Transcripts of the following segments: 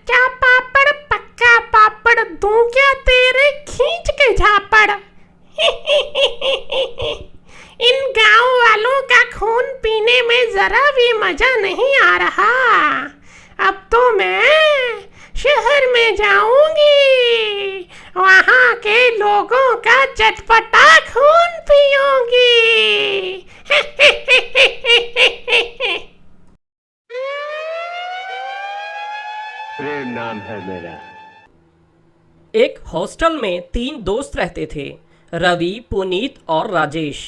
कच्चा पापड़ पक्का पापड़ दूं क्या तेरे खींच के झापड़। इन गांव वालों का खून पीने में जरा भी मजा नहीं आ रहा। अब तो मैं शहर में जाऊंगी, वहां के लोगों का चटपटा खून पीऊंगी। प्रेम नाम है मेरा। एक हॉस्टल में 3 दोस्त रहते थे, रवि, पुनीत और राजेश।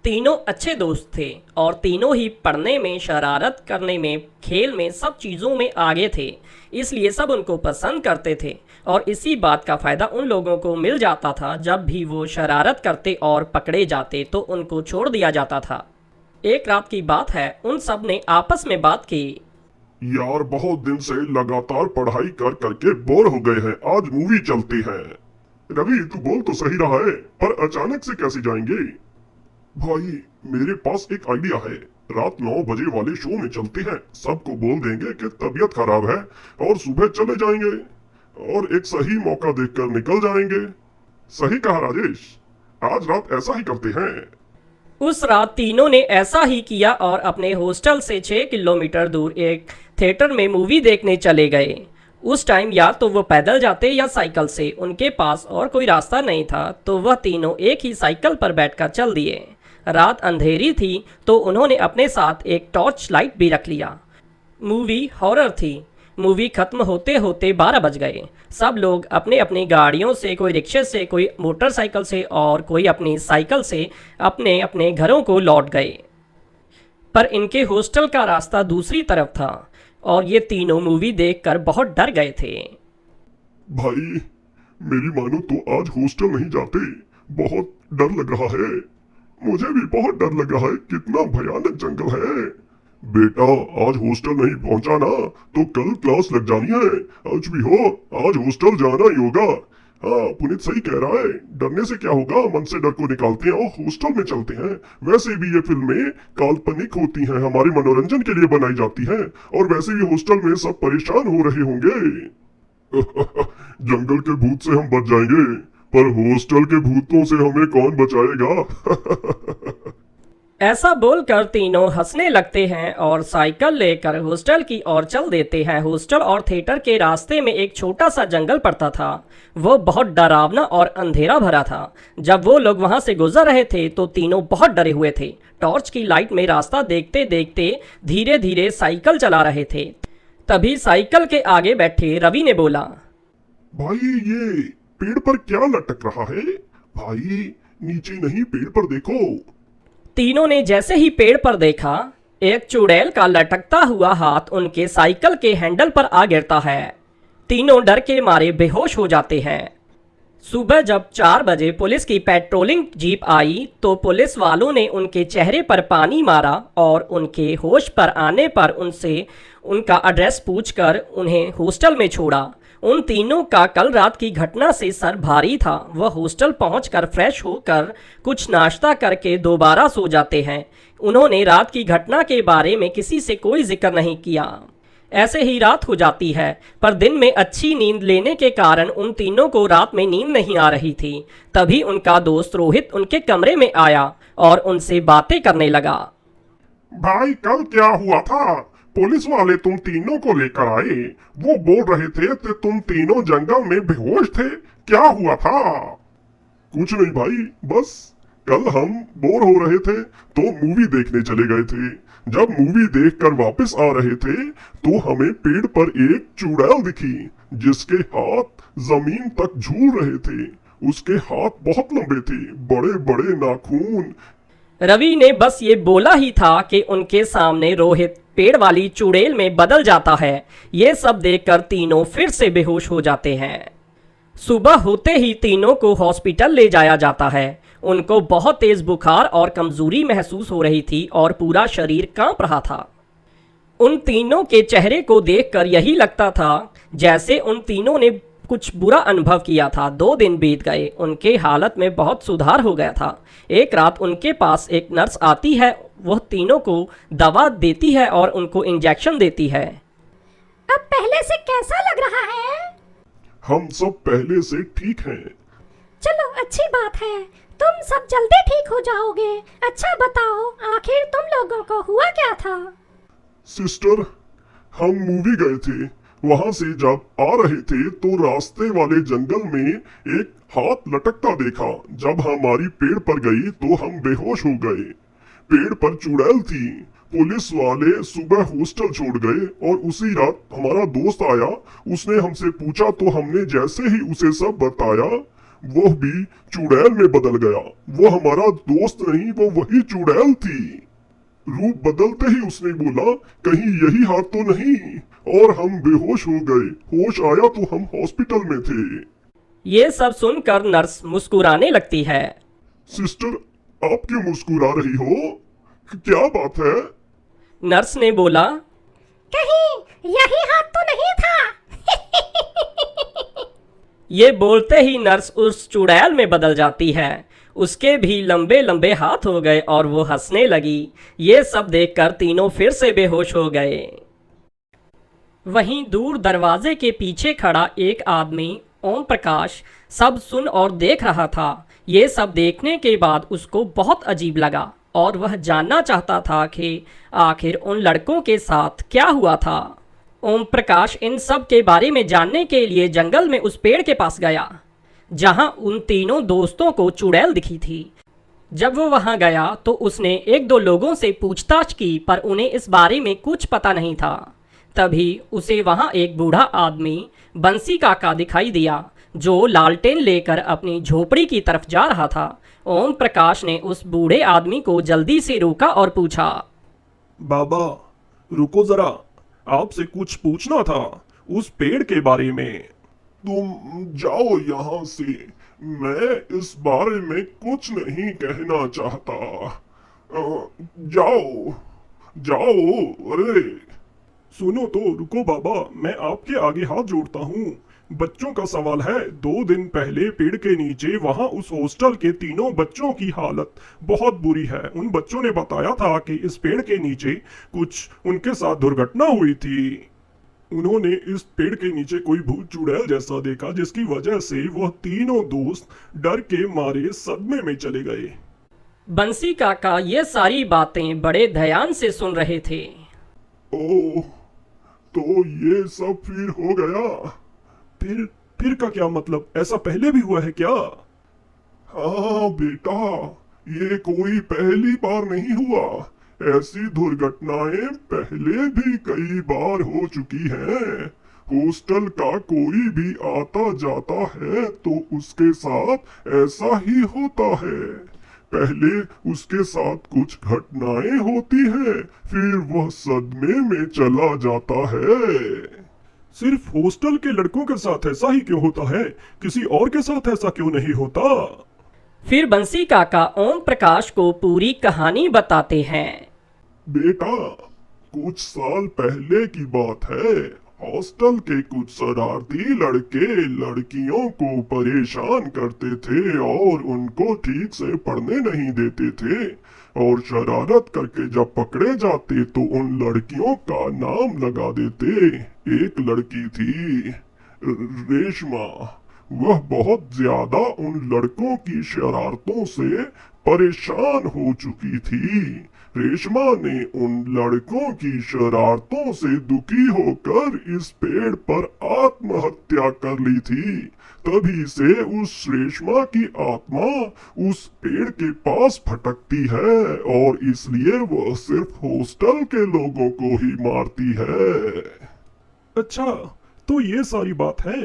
तीनों अच्छे दोस्त थे और तीनों ही पढ़ने में, शरारत करने में, खेल में, सब चीज़ों में आगे थे। इसलिए सब उनको पसंद करते थे और इसी बात का फ़ायदा उन लोगों को मिल जाता था। जब भी वो शरारत करते और पकड़े जाते तो उनको छोड़ दिया जाता था। एक रात की बात है, उन सब ने आपस में बात की। यार बहुत दिन से लगातार पढ़ाई कर करके बोर हो गए हैं, आज मूवी चलती है। रवि तू बोल तो सही रहा है, पर अचानक से कैसे जाएंगे? भाई मेरे पास एक आइडिया है, रात 9 बजे वाले शो में चलते हैं। सबको बोल देंगे कि तबीयत खराब है और सुबह चले जाएंगे और एक सही मौका देखकर निकल जाएंगे। सही कहा राजेश, आज रात ऐसा ही करते हैं। उस रात तीनों ने ऐसा ही किया और अपने हॉस्टल से 6 किलोमीटर दूर एक थिएटर में मूवी देखने चले गए। उस टाइम या तो वो पैदल जाते या साइकिल से, उनके पास और कोई रास्ता नहीं था, तो वह तीनों एक ही साइकिल पर बैठकर चल दिए। रात अंधेरी थी तो उन्होंने अपने साथ एक टॉर्च लाइट भी रख लिया। मूवी हॉरर थी। मूवी खत्म होते होते 12 बज गए। सब लोग अपने अपनी गाड़ियों से, कोई रिक्शे से, कोई मोटरसाइकिल से और कोई अपनी साइकिल से अपने अपने घरों को लौट गए। पर इनके हॉस्टल का रास्ता दूसरी तरफ था और ये तीनों मूवी देखकर बहुत डर गए थे। भाई मेरी मानो तो आज हॉस्टल नहीं जाते, बहुत डर लग रहा है। मुझे भी बहुत डर लग रहा है, कितना भयानक जंगल है। बेटा आज हॉस्टल नहीं पहुंचा ना तो कल क्लास लग जानी है। आज भी हो, आज हॉस्टल जाना ही होगा। हाँ पुनीत सही कह रहा है, डरने से क्या होगा, मन से डर को निकालते हैं और हॉस्टल में चलते हैं। वैसे भी ये फिल्में काल्पनिक होती हैं, हमारे मनोरंजन के लिए बनाई जाती हैं, और वैसे भी हॉस्टल में सब परेशान हो रहे होंगे। जंगल के भूत से हम बच जाएंगे, पर हॉस्टल के भूतों से हमें कौन बचाएगा? ऐसा बोलकर तीनों हंसने लगते हैं और साइकिल लेकर हॉस्टल की ओर चल देते हैं। हॉस्टल और थिएटर के रास्ते में एक छोटा सा जंगल पड़ता था। वो बहुत डरावना और अंधेरा भरा था। जब वो लोग वहां से गुजर रहे थे तो तीनों बहुत डरे हुए थे। टॉर्च की लाइट में रास्ता देखते देखते धीरे धीरे साइकिल चला रहे थे। तभी साइकिल के आगे बैठे रवि ने बोला, भाई ये पेड़ पर क्या लटक रहा है? भाई नीचे नहीं, पेड़ पर देखो। तीनों ने जैसे ही पेड़ पर देखा, एक चुड़ैल का लटकता हुआ हाथ उनके साइकिल के हैंडल पर आ गिरता है। तीनों डर के मारे बेहोश हो जाते हैं। सुबह जब 4 बजे पुलिस की पेट्रोलिंग जीप आई तो पुलिस वालों ने उनके चेहरे पर पानी मारा और उनके होश पर आने पर उनसे उनका एड्रेस पूछकर उन्हें हॉस्टल में छोड़ा। उन तीनों का कल रात की घटना से सर भारी था। वह हॉस्टल पहुंचकर फ्रेश होकर कुछ नाश्ता करके दोबारा सो जाते हैं। उन्होंने रात की घटना के बारे में किसी से कोई जिक्र नहीं किया। ऐसे ही रात हो जाती है, पर दिन में अच्छी नींद लेने के कारण उन तीनों को रात में नींद नहीं आ रही थी। तभी उनका दोस्त रोहित उनके कमरे में आया और उनसे बातें करने लगा। भाई कल क्या हुआ था? पुलिस वाले तुम तीनों को लेकर आए, वो बोल रहे थे कि तुम तीनों जंगल में बेहोश थे, क्या हुआ था? कुछ नहीं भाई, बस कल हम बोर हो रहे थे तो मूवी देखने चले गए थे। जब मूवी देखकर वापस आ रहे थे तो हमें पेड़ पर एक चुड़ैल दिखी जिसके हाथ जमीन तक झूल रहे थे। उसके हाथ बहुत लंबे थे, बड़े बड़े नाखून। रवि ने बस ये बोला ही था कि उनके सामने रोहित पेड़ वाली चुड़ैल में बदल जाता है। ये सब देखकर तीनों फिर से बेहोश हो जाते हैं। सुबह होते ही तीनों को हॉस्पिटल ले जाया जाता है। उनको बहुत तेज बुखार और कमजोरी महसूस हो रही थी और पूरा शरीर कांप रहा था। उन तीनों के चेहरे को देखकर यही लगता था जैसे उन तीनों ने कुछ बुरा अनुभव किया था। 2 दिन बीत गए, उनके हालत में बहुत सुधार हो गया था। एक रात उनके पास एक नर्स आती है। वह तीनों को दवा देती है और उनको इंजेक्शन देती है। अब पहले से कैसा लग रहा है? हम सब पहले से ठीक हैं। चलो अच्छी बात है, तुम सब जल्दी ठीक हो जाओगे। अच्छा बताओ, आखिर तुम लोगों को हुआ क्या था? सिस्टर, हम मूवी गए थे। वहां से जब आ रहे थे तो रास्ते वाले जंगल में एक हाथ लटकता देखा। जब हमारी पेड़ पर गई तो हम बेहोश हो गए। पेड़ पर चुड़ैल थी। पुलिस वाले सुबह हॉस्टल छोड़ गए और उसी रात हमारा दोस्त आया। उसने हमसे पूछा तो हमने जैसे ही उसे सब बताया, वो भी चुड़ैल में बदल गया। वो हमारा दोस्त नहीं, वो वही चुड़ैल थी। रूप बदलते ही उसने बोला, कहीं यही हाथ तो नहीं, और हम बेहोश हो गए। होश आया तो हम हॉस्पिटल में थे। ये सब सुनकर नर्स मुस्कुराने लगती है। सिस्टर, आप क्यों मुस्कुरा रही हो? क्या बात है? नर्स ने बोला, कहीं यही हाथ तो नहीं था? ये बोलते ही नर्स उस चुड़ैल में बदल जाती है। उसके भी लंबे लंबे हाथ हो गए और वो हंसने लगी। ये सब देखकर तीनों फिर से बेहोश हो गए। वहीं दूर दरवाजे के पीछे खड़ा एक आदमी ओम प्रकाश सब सुन और देख रहा था। ये सब देखने के बाद उसको बहुत अजीब लगा और वह जानना चाहता था कि आखिर उन लड़कों के साथ क्या हुआ था। ओम प्रकाश इन सब के बारे में जानने के लिए जंगल में उस पेड़ के पास गया जहां उन तीनों दोस्तों को चुड़ैल दिखी थी। जब वो वहां गया तो उसने एक दो लोगों से पूछताछ की, पर उन्हें इस बारे में कुछ पता नहीं था। तभी उसे वहां एक बूढ़ा आदमी बंसी काका दिखाई दिया, जो लालटेन लेकर अपनी झोपड़ी की तरफ जा रहा था। ओम प्रकाश ने उस बूढ़े आदमी को जल्दी से रोका और पूछा, बाबा रुको जरा, आपसे कुछ पूछना था उस पेड़ के बारे में। तुम जाओ यहाँ से, मैं इस बारे में कुछ नहीं कहना चाहता। जाओ जाओ। अरे सुनो तो, रुको बाबा, मैं आपके आगे हाथ जोड़ता हूँ। बच्चों का सवाल है। 2 दिन पहले पेड़ के नीचे वहां उस हॉस्टल के तीनों बच्चों की हालत बहुत बुरी है। उन बच्चों ने बताया था कि इस पेड़ के नीचे कुछ उनके साथ दुर्घटना हुई थी। उन्होंने इस पेड़ के नीचे कोई भूत चुड़ैल जैसा देखा, जिसकी वजह से वह तीनों दोस्त डर के मारे सदमे में चले गए। बंसी काका ये सारी बातें बड़े ध्यान से सुन रहे थे। ओह, तो ये सब फिर हो गया। फिर का क्या मतलब? ऐसा पहले भी हुआ है क्या? हाँ बेटा, ये कोई पहली बार नहीं हुआ। ऐसी दुर्घटनाएं पहले भी कई बार हो चुकी हैं। हॉस्टल का कोई भी आता जाता है तो उसके साथ ऐसा ही होता है। पहले उसके साथ कुछ घटनाएं होती हैं, फिर वह सदमे में चला जाता है। सिर्फ हॉस्टल के लड़कों के साथ ऐसा ही क्यों होता है? किसी और के साथ ऐसा क्यों नहीं होता? फिर बंसी काका ओम प्रकाश को पूरी कहानी बताते हैं। बेटा, कुछ साल पहले की बात है। हॉस्टल के कुछ शरारती लड़के लड़कियों को परेशान करते थे और उनको ठीक से पढ़ने नहीं देते थे। और शरारत करके जब पकड़े जाते तो उन लड़कियों का नाम लगा देते। एक लड़की थी रेशमा। वह बहुत ज्यादा उन लड़कों की शरारतों से परेशान हो चुकी थी। रेशमा ने उन लड़कों की शरारतों से दुखी होकर इस पेड़ पर आत्महत्या कर ली थी। तभी से उस रेशमा की आत्मा उस पेड़ के पास भटकती है और इसलिए वह सिर्फ हॉस्टल के लोगों को ही मारती है। अच्छा, तो ये सारी बात है।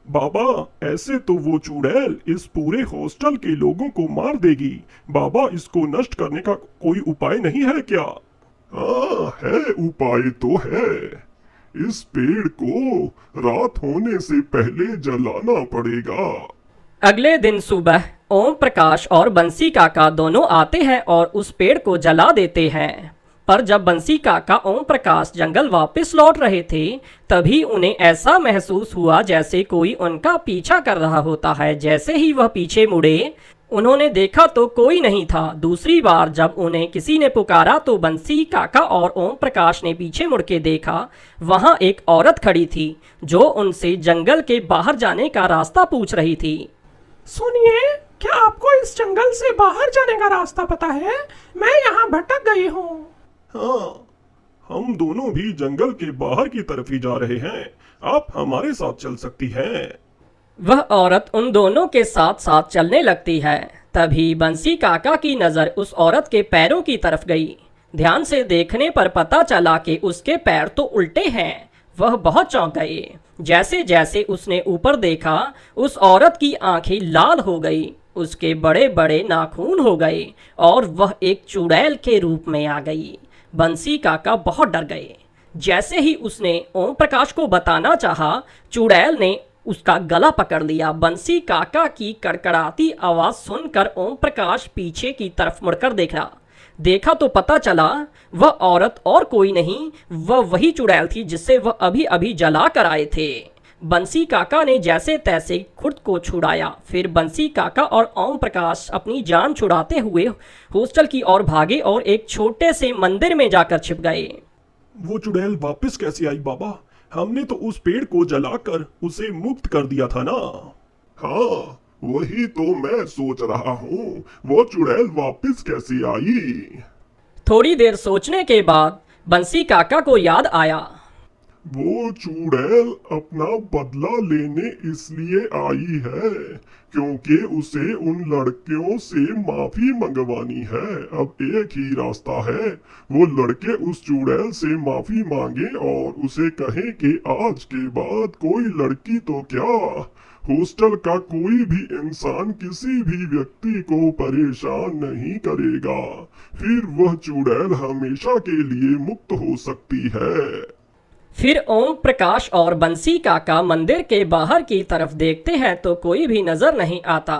बाबा, ऐसे तो वो चुड़ैल इस पूरे हॉस्टल के लोगों को मार देगी। बाबा, इसको नष्ट करने का कोई उपाय नहीं है क्या? हाँ है, उपाय तो है। इस पेड़ को रात होने से पहले जलाना पड़ेगा। अगले दिन सुबह ओम प्रकाश और बंसी काका दोनों आते हैं और उस पेड़ को जला देते हैं। पर जब बंसी काका ओम प्रकाश जंगल वापस लौट रहे थे, तभी उन्हें ऐसा महसूस हुआ जैसे कोई उनका पीछा कर रहा होता है। जैसे ही वह पीछे मुड़े उन्होंने देखा तो कोई नहीं था। दूसरी बार जब उन्हें किसी ने पुकारा तो बंसी काका और ओम प्रकाश ने पीछे मुड़ के देखा। वहां एक औरत खड़ी थी जो उनसे जंगल के बाहर जाने का रास्ता पूछ रही थी। सुनिए, क्या आपको इस जंगल से बाहर जाने का रास्ता पता है? मैं यहाँ भटक गई हूँ। हाँ, हम दोनों भी जंगल के बाहर की तरफ ही जा रहे हैं। आप हमारे साथ चल सकती हैं। वह औरत उन दोनों के साथ साथ चलने लगती है। तभी बंसी काका की नज़र उस औरत के पैरों की तरफ गई। ध्यान से देखने पर पता चला कि उसके पैर तो उल्टे हैं। वह बहुत चौंक गए। जैसे जैसे उसने ऊपर देखा, उस औरत की आंखें लाल हो गई, उसके बड़े बड़े नाखून हो गए और वह एक चुड़ैल के रूप में आ गई। बंसी काका बहुत डर गए। जैसे ही उसने ओम प्रकाश को बताना चाहा, चुड़ैल ने उसका गला पकड़ लिया। बंसी काका की कड़कड़ाती आवाज़ सुनकर ओम प्रकाश पीछे की तरफ मुड़कर देखा तो पता चला वह औरत और कोई नहीं, वह वही चुड़ैल थी जिससे वह अभी अभी जला कर आए थे। बंसी काका ने जैसे तैसे खुद को छुड़ाया। फिर बंसी काका और ओम प्रकाश अपनी जान छुड़ाते हुए हॉस्टल की ओर भागे और एक छोटे से मंदिर में जाकर छिप गए। वो चुड़ैल वापस कैसे आई बाबा? हमने तो उस पेड़ को जलाकर उसे मुक्त कर दिया था ना। हाँ, वही तो मैं सोच रहा हूँ, वो चुड़ैल वापस कैसे आई? थोड़ी देर सोचने के बाद बंसी काका को याद आया। वो चुड़ैल अपना बदला लेने इसलिए आई है क्योंकि उसे उन लड़कियों से माफी मंगवानी है। अब एक ही रास्ता है, वो लड़के उस चुड़ैल से माफी मांगे और उसे कहें कि आज के बाद कोई लड़की तो क्या, हॉस्टल का कोई भी इंसान किसी भी व्यक्ति को परेशान नहीं करेगा। फिर वह चुड़ैल हमेशा के लिए मुक्त हो सकती है। फिर ओम प्रकाश और बंसी काका मंदिर के बाहर की तरफ देखते हैं तो कोई भी नजर नहीं आता।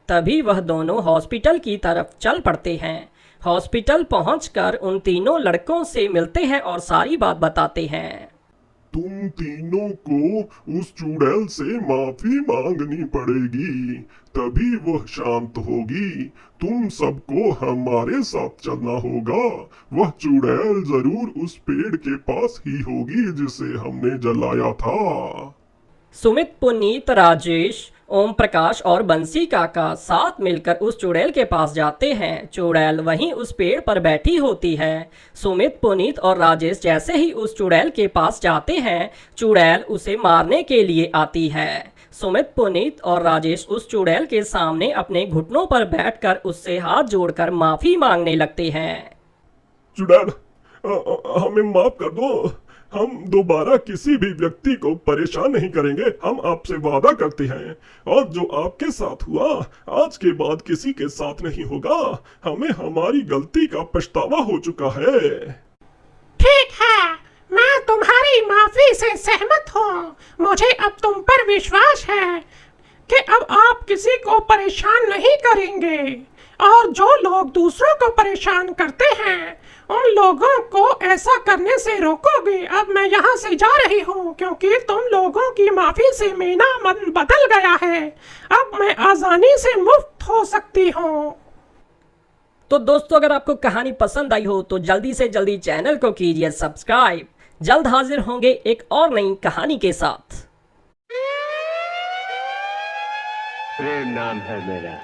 तभी वह दोनों हॉस्पिटल की तरफ चल पड़ते हैं। हॉस्पिटल पहुंचकर उन तीनों लड़कों से मिलते हैं और सारी बात बताते हैं। तुम तीनों को उस चुड़ैल से माफी मांगनी पड़ेगी, तभी वह शांत होगी। तुम सबको हमारे साथ चलना होगा। वह चुड़ैल जरूर उस पेड़ के पास ही होगी जिसे हमने जलाया था। सुमित, पुनीत, राजेश, ओम प्रकाश और बंसी काका साथ मिलकर उस चुड़ैल के पास जाते हैं। चुड़ैल वहीं उस पेड़ पर बैठी होती है। सुमित, पुनीत और राजेश जैसे ही उस चुड़ैल के पास जाते हैं, चुड़ैल उसे मारने के लिए आती है। सुमित, पुनीत और राजेश उस चुड़ैल के सामने अपने घुटनों पर बैठकर उससे हाथ जोड़कर माफी मांगने लगते हैं। चुड़ैल, हमें माफ कर दो। हम दोबारा किसी भी व्यक्ति को परेशान नहीं करेंगे, हम आपसे वादा करते हैं। और जो आपके साथ हुआ, आज के बाद किसी के साथ नहीं होगा। हमें हमारी गलती का पछतावा हो चुका है। ठीक है, मैं तुम्हारी माफी से सहमत हूँ। मुझे अब तुम पर विश्वास है कि अब आप किसी को परेशान नहीं करेंगे और जो लोग दूसरों को परेशान करते हैं उन लोगों को ऐसा करने से रोकोगे। अब मैं यहाँ से जा रही हूँ क्योंकि तुम लोगों की माफी से मेरा मन बदल गया है। अब मैं आसानी से मुक्त हो सकती हूँ। तो दोस्तों, अगर आपको कहानी पसंद आई हो तो जल्दी से जल्दी चैनल को कीजिए सब्सक्राइब। जल्द हाजिर होंगे एक और नई कहानी के साथ। प्रेम नाम है मेरा।